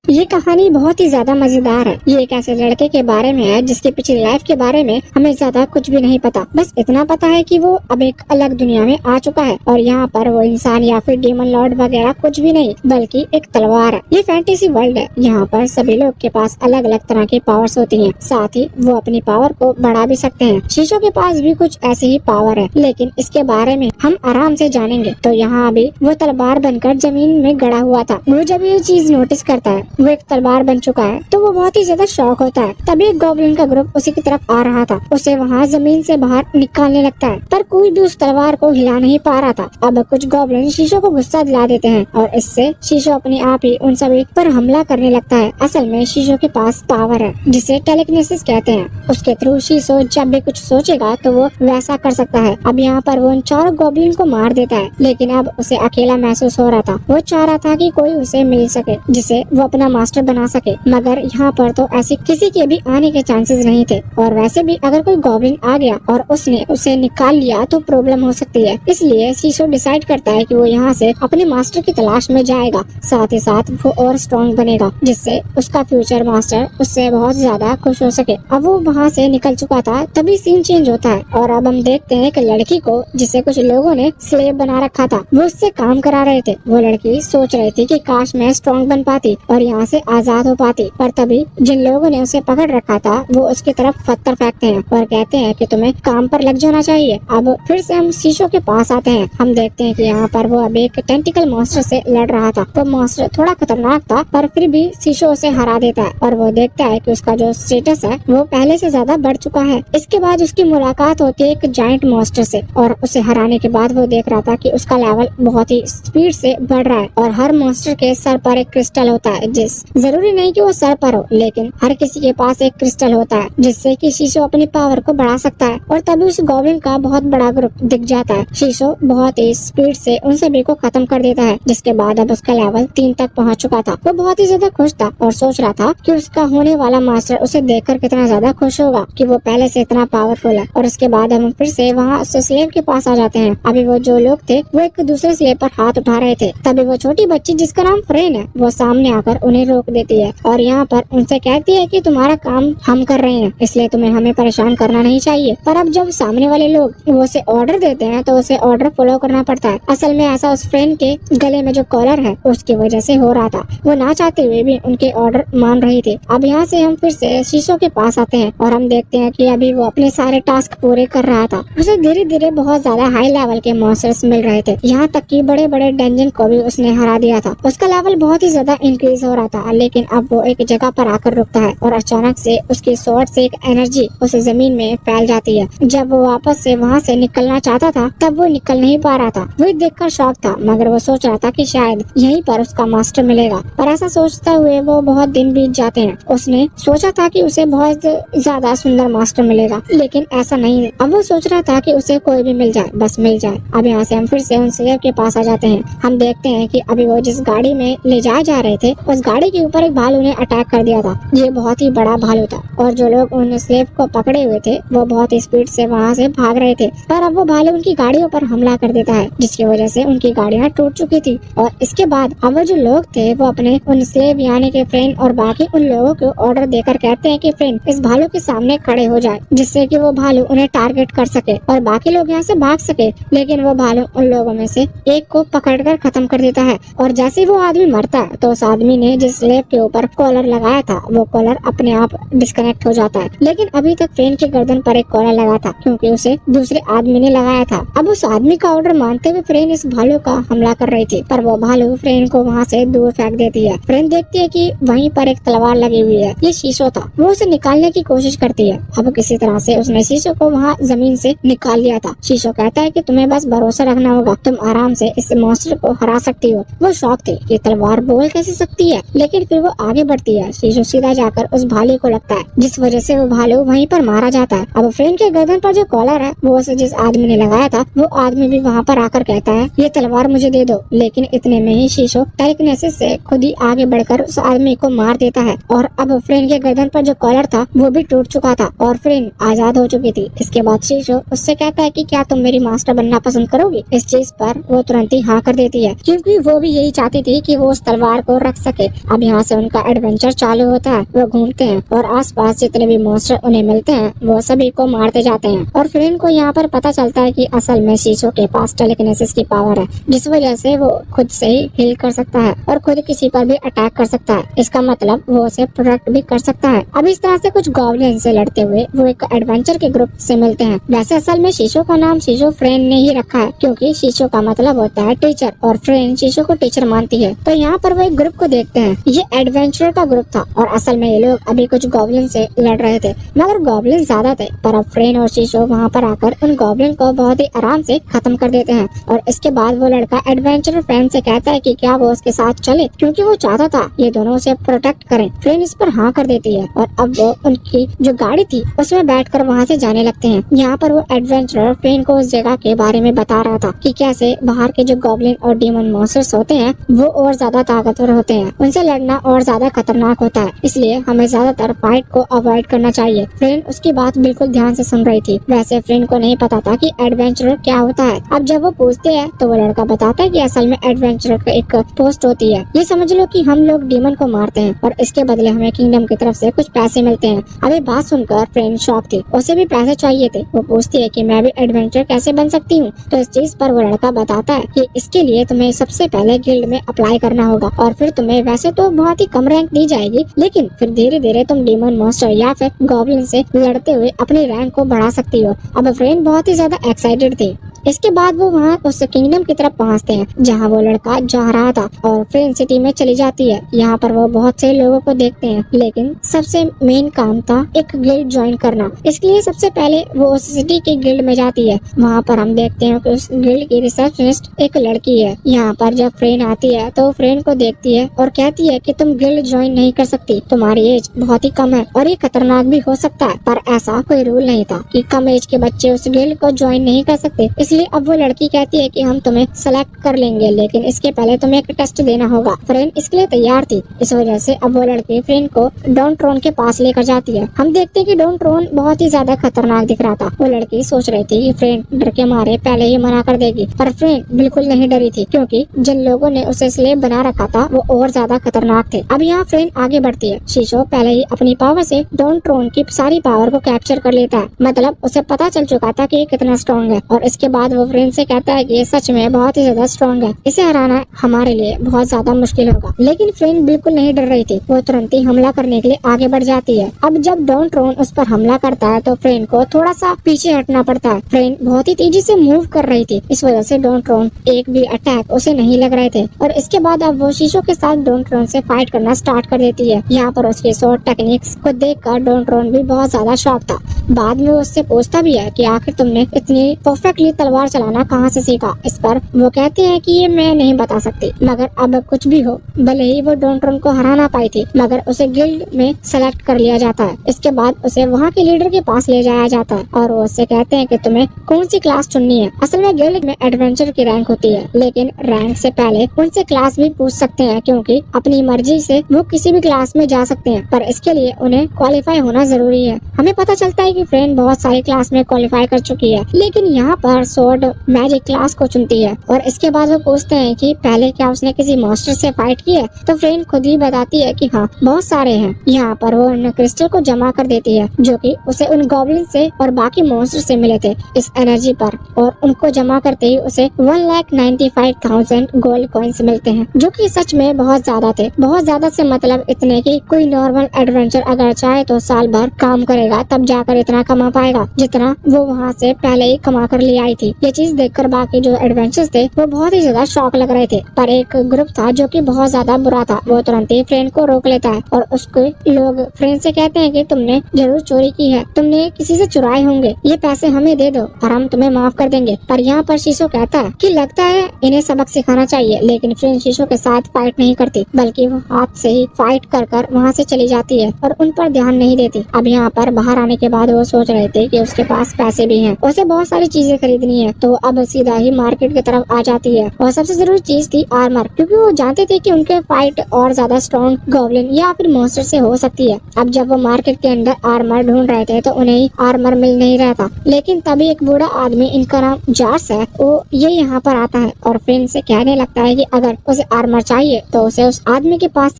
ये कहानी बहुत ही ज्यादा मजेदार है। ये एक ऐसे लड़के के बारे में है जिसके पिछली लाइफ के बारे में हमें ज्यादा कुछ भी नहीं पता। बस इतना पता है कि वो अब एक अलग दुनिया में आ चुका है और यहाँ पर वो इंसान या फिर डीमन लॉर्ड वगैरह कुछ भी नहीं बल्कि एक तलवार है। ये फैंटेसी वर्ल्ड है। यहाँ पर सभी लोग के पास अलग अलग तरह की पावर्स होती हैं। साथ ही वो अपनी पावर को बढ़ा भी सकते हैं। शीशो के पास भी कुछ ऐसी ही पावर है, लेकिन इसके बारे में हम आराम से जानेंगे। तो यहाँ अभी वो तलवार बनकर जमीन में गड़ा हुआ था। वो जब ये चीज नोटिस करता है वो एक तलवार बन चुका है तो वो बहुत ही ज्यादा शॉक होता है। तभी एक गॉब्लिन का ग्रुप उसी की तरफ आ रहा था। उसे वहाँ जमीन से बाहर निकालने लगता है, पर कोई भी उस तलवार को हिला नहीं पा रहा था। अब कुछ गॉब्लिन शीशो को गुस्सा दिला देते हैं और इससे शीशो अपने आप ही उन सभी पर हमला करने लगता है। असल में शीशो के पास पावर है जिसे टेलीकिनेसिस कहते हैं। उसके थ्रू शीशो जब भी कुछ सोचेगा तो वो वैसा कर सकता है। अब यहाँ पर वो उन चारों गॉब्लिन को मार देता है, लेकिन अब उसे अकेला महसूस हो रहा था। वो चाह रहा था कि कोई उसे मिल सके जिसे वो अपना मास्टर बना सके, मगर यहाँ पर तो ऐसे किसी के भी आने के चांसेस नहीं थे। और वैसे भी अगर कोई गॉब्लिन आ गया और उसने उसे निकाल लिया तो प्रॉब्लम हो सकती है। इसलिए शीशो डिसाइड करता है कि वो यहाँ से अपने मास्टर की तलाश में जाएगा। साथ ही साथ वो और स्ट्रॉन्ग बनेगा जिससे उसका फ्यूचर मास्टर उससे बहुत ज्यादा खुश हो सके। अब वो वहाँ से निकल चुका था, तभी सीन चेंज होता है और अब हम देखते हैं एक लड़की को जिसे कुछ लोगों ने स्लेव बना रखा था। वो उससे काम करा रहे थे। वो लड़की सोच रही थी कि काश मैं स्ट्रॉन्ग बन पाती और यहाँ से आजाद हो पाती, पर तभी जिन लोगों ने उसे पकड़ रखा था वो उसकी तरफ पत्थर फेंकते हैं और कहते हैं कि तुम्हें काम पर लग जाना चाहिए। अब फिर से हम शीशो के पास आते हैं। हम देखते हैं कि यहाँ पर वो अब एक टेंटिकल मॉन्स्टर से लड़ रहा था। वो मॉन्स्टर थोड़ा खतरनाक था, पर फिर भी शीशो उसे हरा देता है और वो देखता है कि उसका जो स्टेटस है वो पहले से ज्यादा बढ़ चुका है। इसके बाद उसकी मुलाकात होती है एक जायंट मॉन्स्टर से और उसे हराने के बाद वो देख रहा था कि उसका लेवल बहुत ही स्पीड से बढ़ रहा है और हर मॉन्स्टर के सर पर एक क्रिस्टल होता है। जिस जरूरी नहीं कि वो सर पर हो, लेकिन हर किसी के पास एक क्रिस्टल होता है जिससे कि शीशो अपनी पावर को बढ़ा सकता है। और तभी उस गॉब्लिन का बहुत बड़ा ग्रुप दिख जाता है। शीशो बहुत ही स्पीड से उन सभी को खत्म कर देता है, जिसके बाद अब उसका लेवल 3 तक पहुंच चुका था। वो बहुत ही ज्यादा खुश था और सोच रहा था कि उसका होने वाला मास्टर उसे देखकर कितना ज्यादा खुश होगा कि वो पहले से इतना पावरफुल है। और उसके बाद हम फिर से वहाँ स्लेव के पास आ जाते हैं। अभी वो जो लोग थे वो एक दूसरे स्लेव पर हाथ उठा रहे थे। तभी वो छोटी बच्ची जिसका नाम फ्रेन है वो सामने आकर उन्हें रोक देती है और यहाँ पर उनसे कहती है कि तुम्हारा काम हम कर रहे हैं, इसलिए तुम्हें हमें परेशान करना नहीं चाहिए। पर अब जब सामने वाले लोग वो उसे ऑर्डर देते हैं तो उसे ऑर्डर फॉलो करना पड़ता है। असल में ऐसा उस फ्रेंड के गले में जो कॉलर है उसकी वजह से हो रहा था। वो ना चाहते हुए भी उनके ऑर्डर मान रही थी। अब यहाँ से हम फिर से शीशो के पास आते हैं और हम देखते हैं कि अभी वो अपने सारे टास्क पूरे कर रहा था। उसे धीरे धीरे बहुत ज्यादा हाई लेवल के मॉन्स्टर्स मिल रहे थे, यहाँ तक कि बड़े बड़े डंजन को भी उसने हरा दिया था। उसका लेवल बहुत ही ज्यादा इंक्रीज हो रहा था, लेकिन अब वो एक जगह पर आकर रुकता है और अचानक से उसकी स्वॉर्ड से एक एनर्जी उस जमीन में फैल जाती है। जब वो वापस से वहाँ से निकलना चाहता था तब वो निकल नहीं पा रहा था। वो देखकर शॉक था, मगर वो सोच रहा था कि शायद यहीं पर उसका मास्टर मिलेगा। पर ऐसा सोचते हुए वो बहुत दिन बीत जाते हैं। उसने सोचा था कि उसे बहुत ज्यादा सुंदर मास्टर मिलेगा, लेकिन ऐसा नहीं है। अब वो सोच रहा था कि उसे कोई भी मिल जाए, बस मिल जाए। अब यहाँ से हम फिर से उन स्लेव के पास आ जाते हैं। हम देखते हैं कि अभी वो जिस गाड़ी में ले जाए जा रहे थे उस गाड़ी के ऊपर एक भालू ने अटैक कर दिया था। ये बहुत ही बड़ा भालू था और जो लोग उन स्लेव को पकड़े हुए थे वो बहुत ही स्पीड से वहाँ से भाग रहे थे। पर अब वो भालू उनकी गाड़ियों पर हमला कर देता है, जिसकी वजह से उनकी गाड़ियाँ टूट चुकी थी। और इसके बाद अब वो जो लोग थे वो अपने उन स्लेव यानी के फ्रेंड और बाकी उन लोगों को ऑर्डर देकर कहते हैं कि फ्रेंड इस भालू के सामने खड़े हो जाए, जिससे कि वो भालू उन्हें टारगेट कर सके और बाकी लोग यहाँ से भाग सके। लेकिन वो भालू उन लोगों में से एक को पकड़कर खत्म कर देता है और जैसे ही वो आदमी मरता है तो उस आदमी ने जिस स्लेव के ऊपर कॉलर लगाया था वो कॉलर अपने आप डिस्कनेक्ट हो जाता है। लेकिन अभी तक फ्रेंड की गर्दन पर एक कॉलर लगा था क्योंकि उसे दूसरे आदमी ने लगाया था। अब उस आदमी का ऑर्डर मानते हुए फ्रेंड इस भालू का हमला कर रही थी, पर वो भालू फ्रेंड को वहाँ से दूर फेंक देती है। फ्रेंड देखती है कि वहीं पर एक तलवार लगी हुई है। ये शीशो था। वो उसे निकालने की कोशिश करती है। अब किसी तरह से उसने शीशो को वहाँ जमीन से निकाल लिया था। शीशो कहता है कि तुम्हें बस भरोसा रखना होगा, तुम आराम से इस मॉन्स्टर को हरा सकती हो। वो शौक थी कि तलवार बोल कैसे सकती है, लेकिन फिर वो आगे बढ़ती है। शीशो सीधा जाकर उस भालू को लगता है जिस वजह से वो भालू वहीं पर मारा जाता है। अब फ्रेंड के गर्दन पर जो कॉलर है वो उसे जिस आदमी ने लगाया था वो आदमी भी वहाँ पर आकर कहता है ये तलवार मुझे दे दो, लेकिन इतने में ही शीशो टेलीकिनेसिस से खुद ही आगे बढ़कर उस आदमी को मार देता है और अब फ्रेंड के गर्दन पर जो कॉलर था वो भी टूट चुका था और फ्रेंड आजाद हो चुकी थी। इसके बाद शीशो उससे कहता है कि क्या तुम मेरी मास्टर बनना पसंद करोगी। इस चीज पर वो तुरंत ही हाँ कर देती है क्योंकि वो भी यही चाहती थी कि वो उस तलवार को रख सके। अब यहाँ से उनका एडवेंचर चालू होता है। वो घूमते हैं और आसपास जितने भी मॉन्स्टर उन्हें मिलते हैं वो सभी को मारते जाते हैं और फ्रेंड को यहाँ पर पता चलता है कि असल में शीशो के पास टेलीकिनेसिस की पावर है जिस वजह से वो खुद से ही हील कर सकता है और खुद किसी पर भी अटैक कर सकता है। इसका मतलब वो उसे प्रोटेक्ट भी कर सकता है। अब इस तरह से कुछ गॉब्लिन से लड़ते हुए वो एक एडवेंचर के ग्रुप से मिलते हैं। वैसे असल में शीशो का नाम शीशो फ्रेंड ने ही रखा है क्योंकि शीशो का मतलब होता है टीचर और फ्रेंड शीशो को टीचर मानती है। तो यहाँ पर वो एक ग्रुप को देखते हैं। ये एडवेंचर का ग्रुप था और असल में ये लोग अभी कुछ गॉब्लिन से लड़ रहे थे मगर गॉब्लिन ज्यादा थे, पर अब फ्रेंड और शीशो वहाँ पर आकर उन गॉब्लिन को बहुत ही आराम से खत्म कर देते हैं। और इसके बाद वो लड़का एडवेंचर फ्रेंड से कहता है कि क्या वो उसके साथ चले क्योंकि वो चाहता था ये दोनों उसे प्रोटेक्ट करें। फ्रेंड इस पर हाँ कर देती है और अब वो उनकी जो गाड़ी थी उसमें बैठकर वहाँ से जाने लगते हैं। यहाँ पर वो एडवेंचरर फ्रेंड को उस जगह के बारे में बता रहा था कि कैसे बाहर के जो गॉब्लिन और डीमन मॉन्स्टर्स होते हैं वो और ज्यादा ताकतवर होते हैं, उनसे लड़ना और ज्यादा खतरनाक होता है, इसलिए हमें ज्यादातर फाइट को अवॉइड करना चाहिए। फ्रेंड उसकी बात बिल्कुल ध्यान से सुन रही थी। वैसे फ्रेंड को नहीं पता था कि एडवेंचरर क्या होता है। अब जब वो पूछते हैं तो वो लड़का बताता है कि असल में एडवेंचरर का एक पोस्ट होती है। ये समझ लो कि हम लोग डीमन को मारते हैं और इसके बदले हमें किंगडम की तरफ से कुछ पैसे मिलते हैं। अभी बात सुनकर फ्रेंड शॉक थी, उसे भी पैसे चाहिए थे। वो पूछती है कि मैं भी एडवेंचर कैसे बन सकती हूँ। तो इस चीज पर वो लड़का बताता है कि इसके लिए तुम्हें सबसे पहले गिल्ड में अप्लाई करना होगा और फिर तुम्हें वैसे तो बहुत ही कम रैंक दी जाएगी, लेकिन फिर धीरे धीरे तुम डीमन मॉन्स्टर या फिर गॉब्लिन से लड़ते हुए अपनी रैंक को बढ़ा सकती हो। अब फ्रेंड बहुत ही ज्यादा एक्साइटेड थी। इसके बाद वो वहाँ उस किंगडम की तरफ पहुँचते हैं जहाँ वो लड़का जा रहा था और फ्रेंड सिटी में चली जाती है। यहाँ पर वो बहुत से लोगों को देखते हैं, लेकिन सबसे मेन काम था एक गिल्ड ज्वाइन करना। इसके लिए सबसे पहले वो उस सिटी के गिल्ड में जाती है। वहाँ पर हम देखते हैं कि उस गिल्ड की रिसेप्शनिस्ट एक लड़की है। यहाँ पर जब फ्रेंड आती है तो फ्रेंड को देखती है और कहती है कि तुम गिल्ड ज्वाइन नहीं कर सकती, तुम्हारी एज बहुत ही कम है और ये खतरनाक भी हो सकता है। पर ऐसा कोई रूल नहीं था कि कम एज के बच्चे उस गिल्ड को ज्वाइन नहीं कर सकते। इसलिए अब वो लड़की कहती है कि हम तुम्हें सेलेक्ट कर लेंगे, लेकिन इसके पहले तुम्हें एक टेस्ट देना होगा। फ्रेंड इसके लिए तैयार थी। इस वजह से अब वो लड़की फ्रेंड को डॉन ट्रोन के पास लेकर जाती है। हम देखते हैं कि डॉन ट्रोन बहुत ही ज्यादा खतरनाक दिख रहा था। वो लड़की सोच रही थी कि फ्रेंड डर के मारे पहले ही मना कर देगी, पर फ्रेंड बिल्कुल नहीं डरी थी क्योंकि जिन लोगों ने उसे स्लेव बना रखा था वो और ज्यादा खतरनाक थे। अब यहाँ फ्रेंड आगे बढ़ती है। शीशो पहले ही अपनी पावर से डॉन ट्रोन की सारी पावर को कैप्चर कर लेता है, मतलब उसे पता चल चुका था कि ये कितना स्ट्रॉन्ग है और इसके बाद वो फ्रेंड से कहता है कि ये सच में बहुत ही ज्यादा स्ट्रॉन्ग है, इसे हराना हमारे लिए बहुत ज्यादा मुश्किल होगा। लेकिन फ्रेंड बिल्कुल नहीं डर रही थी। वो तुरंत ही हमला करने के लिए आगे बढ़ जाती है। अब जब डॉन ट्रोन उस पर हमला करता है तो फ्रेंड को थोड़ा सा पीछे हटना पड़ता है। फ्रेंड बहुत ही तेजी से मूव कर रही थी, इस वजह से डॉन ट्रोन एक भी अटैक उसे नहीं लग रहे थे और इसके बाद अब वो शीशो के साथ डॉन ट्रोन से फाइट करना स्टार्ट कर देती है। यहाँ पर उसके शॉर्ट टेक्निक्स को देखकर डॉन ट्रोन भी बहुत ज्यादा शॉक था। बाद में उससे पूछता भी है कि आखिर तुमने इतनी परफेक्टली तलवार चलाना कहाँ से सीखा। इस पर वो कहते हैं कि ये मैं नहीं बता सकती, मगर अब कुछ भी हो, भले ही वो डॉन ट्रोन को हरा ना पाई थी मगर उसे गिल्ड में सेलेक्ट कर लिया जाता है। इसके बाद उसे वहाँ के लीडर के पास ले जाया जाता है और वो उससे कहते हैं कि तुम्हें कौन सी क्लास चुननी है। असल में गिल्ड में एडवेंचर की रैंक होती है, लेकिन रैंक से पहले उनसे क्लास भी पूछ सकते हैं क्योंकि अपनी मर्जी से वो किसी भी क्लास में जा सकते हैं, पर इसके लिए उन्हें क्वालिफाई होना जरूरी है। हमें पता चलता है कि फ्रेंड बहुत सारी क्लास में क्वालिफाई कर चुकी है, लेकिन यहाँ पर स्वॉर्ड मैजिक क्लास को चुनती है और इसके बाद वो पूछते हैं कि पहले क्या उसने किसी मॉन्स्टर से फाइट की है। तो फ्रेंड खुद ही बताती है कि हाँ बहुत सारे हैं। यहाँ पर वो उन क्रिस्टल को जमा कर देती है जो कि उसे उन गॉब्लिन से और बाकी मॉन्स्टर से मिले थे इस एनर्जी पर, और उनको जमा करते ही उसे 1,95,000 गोल्ड कॉइन्स मिलते हैं जो कि सच में बहुत ज्यादा थे। बहुत ज्यादा से मतलब इतने कि कोई नॉर्मल एडवेंचर अगर चाहे तो साल भर काम करेगा तब जाकर इतना कमा पाएगा जितना वो वहाँ से पहले ही कमा कर ले आई थी। थी। ये चीज देखकर बाकी जो एडवेंचर्स थे वो बहुत ही ज्यादा शॉक लग रहे थे, पर एक ग्रुप था जो कि बहुत ज्यादा बुरा था। वो तुरंत ही फ्रेंड को रोक लेता है और उसके लोग फ्रेंड से कहते हैं कि तुमने जरूर चोरी की है, तुमने किसी से चुराए होंगे, ये पैसे हमें दे दो और हम तुम्हें माफ कर देंगे। पर यहाँ पर शीशो कहता है कि लगता है इन्हें सबक सिखाना चाहिए, लेकिन फ्रेंड शीशो के साथ फाइट नहीं करती, बल्कि वो हाथ से ही फाइट कर वहाँ से चली जाती है और उन पर ध्यान नहीं देती। अब यहाँ पर बाहर आने के बाद वो सोच रहे थे कि उसके पास पैसे भी हैं, उसे बहुत सारी चीजें खरीदनी है, तो अब सीधा ही मार्केट की तरफ आ जाती है। और सबसे जरूरी चीज थी आर्मर, क्योंकि वो जानते थे कि उनके फाइट और ज्यादा स्ट्रॉन्ग गॉब्लिन या फिर मॉन्स्टर से हो सकती है। अब जब वो मार्केट के अंदर आर्मर ढूंढ रहे थे तो उन्हें आर्मर मिल नहीं रहा था, लेकिन तभी एक बूढ़ा आदमी, इनका नाम जार्स है, वो ये यहाँ पर आता है और फ्रेंड से कहने लगता है कि अगर उसे आर्मर चाहिए तो उसे उस आदमी के पास